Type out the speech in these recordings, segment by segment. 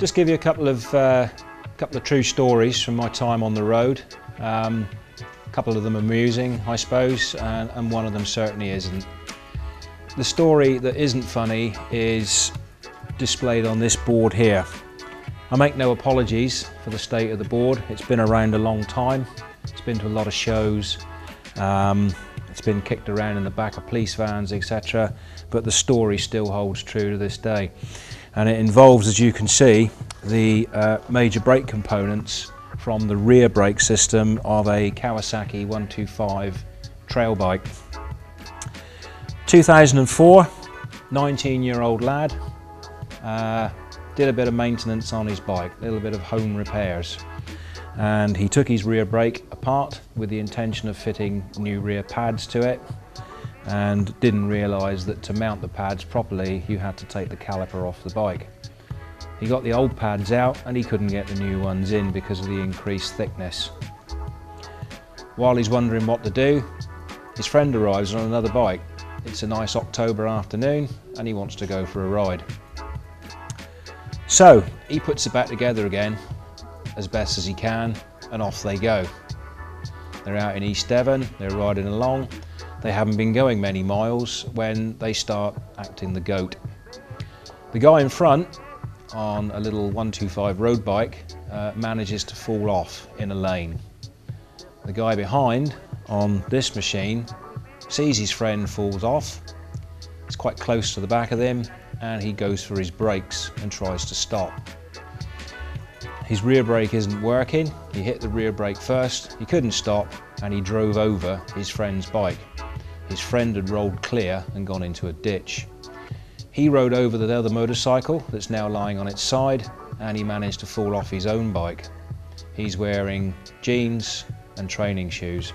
Just give you a couple of true stories from my time on the road. A couple of them amusing, I suppose, and one of them certainly isn't. The story that isn't funny is displayed on this board here. I make no apologies for the state of the board. It's been around a long time. It's been to a lot of shows. It's been kicked around in the back of police vans, etc. But the story still holds true to this day. And it involves, as you can see, the major brake components from the rear brake system of a Kawasaki 125 trail bike. 2004, 19-year-old lad, did a bit of maintenance on his bike, a little bit of home repairs. And he took his rear brake apart with the intention of fitting new rear pads to it, and didn't realise that to mount the pads properly you had to take the caliper off the bike. He got the old pads out and he couldn't get the new ones in because of the increased thickness. While he's wondering what to do, his friend arrives on another bike. It's a nice October afternoon and he wants to go for a ride. So he puts it back together again as best as he can, and off they go. They're out in East Devon, they're riding along. They haven't been going many miles when they start acting the goat. The guy in front on a little 125 road bike manages to fall off in a lane. The guy behind on this machine sees his friend falls off. It's quite close to the back of him and he goes for his brakes and tries to stop. His rear brake isn't working. He hit the rear brake first, he couldn't stop, and he drove over his friend's bike. His friend had rolled clear and gone into a ditch. He rode over the other motorcycle that's now lying on its side, and he managed to fall off his own bike. He's wearing jeans and training shoes.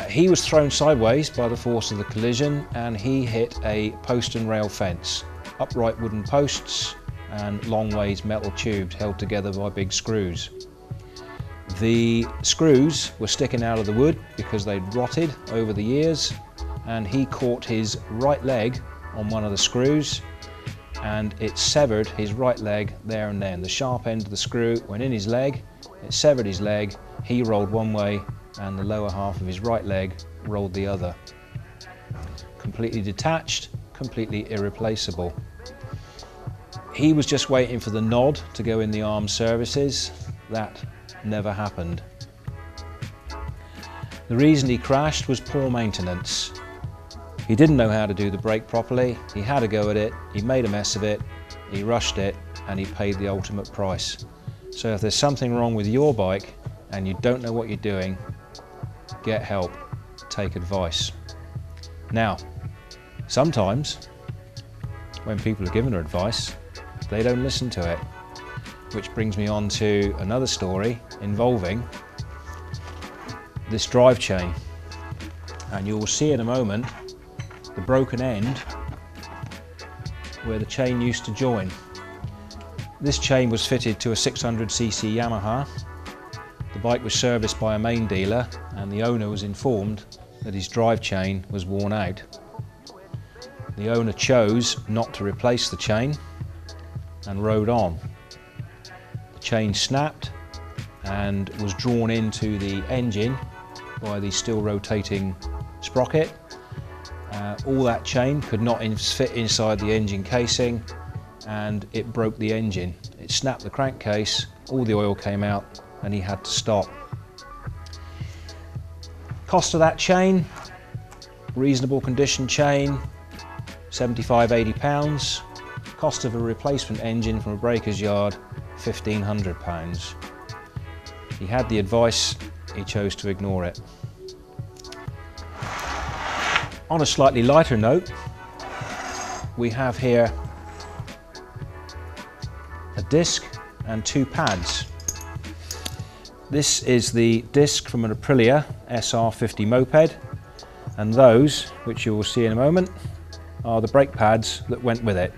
He was thrown sideways by the force of the collision, and he hit a post and rail fence, upright wooden posts and long ways metal tubes held together by big screws. The screws were sticking out of the wood because they'd rotted over the years, and he caught his right leg on one of the screws and it severed his right leg there and then. The sharp end of the screw went in his leg, it severed his leg, he rolled one way and the lower half of his right leg rolled the other. Completely detached, completely irreplaceable. He was just waiting for the nod to go in the armed services. That never happened. The reason he crashed was poor maintenance. He didn't know how to do the brake properly, he had a go at it, he made a mess of it, he rushed it, and he paid the ultimate price. So if there's something wrong with your bike and you don't know what you're doing, get help, take advice. Now, sometimes when people are given advice, they don't listen to it. Which brings me on to another story involving this drive chain. And you will see in a moment the broken end where the chain used to join. This chain was fitted to a 600cc Yamaha. The bike was serviced by a main dealer and the owner was informed that his drive chain was worn out. The owner chose not to replace the chain and rode on. The chain snapped and was drawn into the engine by the still rotating sprocket. All that chain could not fit inside the engine casing and it broke the engine. It snapped the crankcase, all the oil came out and he had to stop. Cost of that chain, reasonable condition chain, £75–80. Cost of a replacement engine from a breaker's yard, £1,500. He had the advice, he chose to ignore it. On a slightly lighter note, we have here a disc and two pads. This is the disc from an Aprilia SR50 moped, and those, which you will see in a moment, are the brake pads that went with it.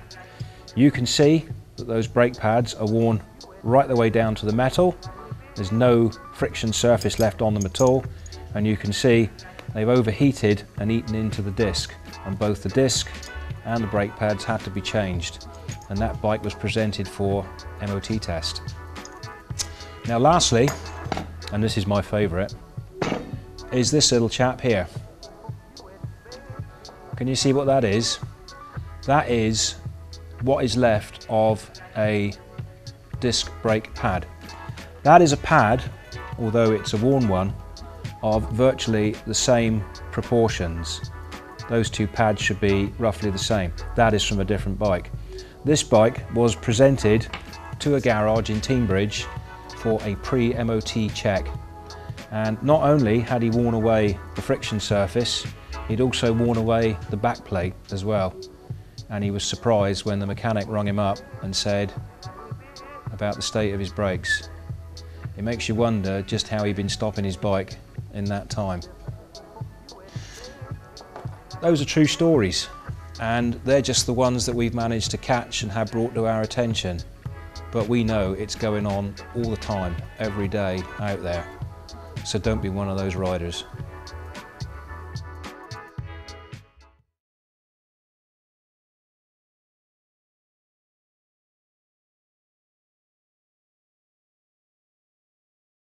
You can see that those brake pads are worn right the way down to the metal. There's no friction surface left on them at all, and you can see they've overheated and eaten into the disc, and both the disc and the brake pads had to be changed. and that bike was presented for MOT test. Now lastly, and this is my favourite, is this little chap here. Can you see what that is? That is what is left of a disc brake pad. That is a pad, although it's a worn one, of virtually the same proportions. Those two pads should be roughly the same. That is from a different bike. This bike was presented to a garage in Teignbridge for a pre-MOT check. And not only had he worn away the friction surface, he'd also worn away the back plate as well. And he was surprised when the mechanic rung him up and said about the state of his brakes. It makes you wonder just how he'd been stopping his bike in that time. Those are true stories, and they're just the ones that we've managed to catch and have brought to our attention. But we know it's going on all the time, every day out there. So don't be one of those riders.